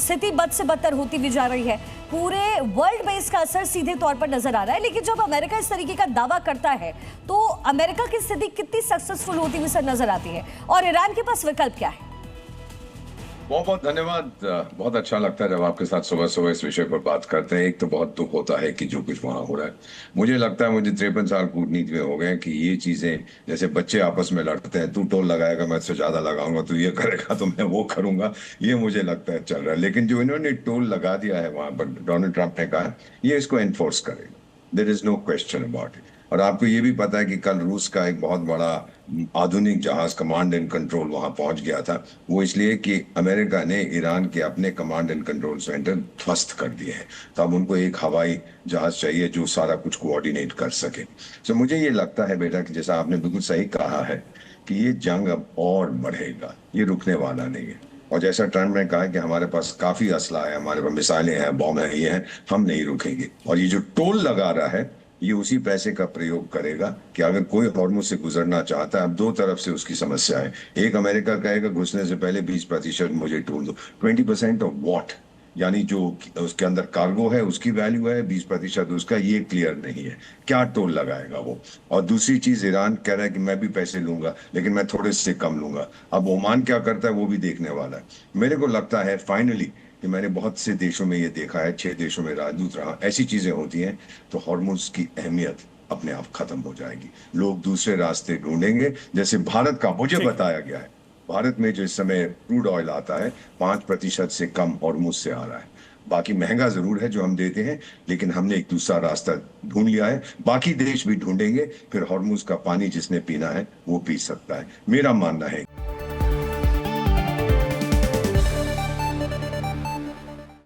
स्थिति बद से बदतर होती भी जा रही है। पूरे वर्ल्ड में इसका असर सीधे तौर पर नजर आ रहा है। लेकिन जब अमेरिका इस तरीके का दावा करता है तो अमेरिका की स्थिति कितनी सक्सेसफुल होती हुई नजर आती है और ईरान के पास विकल्प क्या है? बहुत बहुत धन्यवाद। बहुत अच्छा लगता है जब आपके साथ सुबह सुबह इस विषय पर बात करते हैं। एक तो बहुत दुख होता है कि जो कुछ वहां हो रहा है, मुझे लगता है मुझे 53 साल कूटनीति में हो गए कि ये चीजें जैसे बच्चे आपस में लड़ते हैं, तू टोल लगाएगा मैं इससे ज्यादा लगाऊंगा, तू ये करेगा तो मैं वो करूंगा, ये मुझे लगता है चल रहा है। लेकिन जो इन्होंने टोल लगा दिया है वहां पर, डोनाल्ड ट्रंप ने कहा ये इसको एनफोर्स करेगा, there is no question about it. और आपको ये भी पता है कि कल रूस का एक बहुत बड़ा आधुनिक जहाज कमांड एंड कंट्रोल वहां पहुंच गया था। वो इसलिए कि अमेरिका ने ईरान के अपने कमांड एंड कंट्रोल सेंटर ध्वस्त कर दिए हैं। तो अब उनको एक हवाई जहाज चाहिए जो सारा कुछ कोऑर्डिनेट कर सके। तो मुझे ये लगता है बेटा कि जैसा आपने बिल्कुल सही कहा है कि ये जंग अब और बढ़ेगा, ये रुकने वाला नहीं है। और जैसा ट्रंप ने कहा कि हमारे पास काफी असला है, हमारे पास मिसाइलें हैं, बॉम्ब है, ये है, हम नहीं रुकेंगे। और ये जो टोल लगा रहा है ये उसी पैसे का प्रयोग करेगा कि अगर कोई हॉर्मुज से गुजरना चाहता है, अब दो तरफ से उसकी समस्या है। एक अमेरिका कहेगा घुसने से पहले 20% मुझे टोल दो। 20% ऑफ वॉट, यानी जो उसके अंदर कार्गो है उसकी वैल्यू है, 20% उसका, ये क्लियर नहीं है क्या टोल लगाएगा वो। और दूसरी चीज, ईरान कह रहा है कि मैं भी पैसे लूंगा लेकिन मैं थोड़े से कम लूंगा। अब ओमान क्या करता है वो भी देखने वाला है। मेरे को लगता है फाइनली कि मैंने बहुत से देशों में ये देखा है, 6 देशों में राजदूत रहा, ऐसी चीजें होती हैं तो हॉर्मुज की अहमियत अपने आप खत्म हो जाएगी। लोग दूसरे रास्ते ढूंढेंगे। जैसे भारत का मुझे बताया गया है, भारत में जो इस समय क्रूड ऑयल आता है 5% से कम हॉर्मुज से आ रहा है। बाकी महंगा जरूर है जो हम देते हैं, लेकिन हमने एक दूसरा रास्ता ढूंढ लिया है। बाकी देश भी ढूंढेंगे, फिर हॉर्मुज का पानी जिसने पीना है वो पी सकता है। मेरा मानना है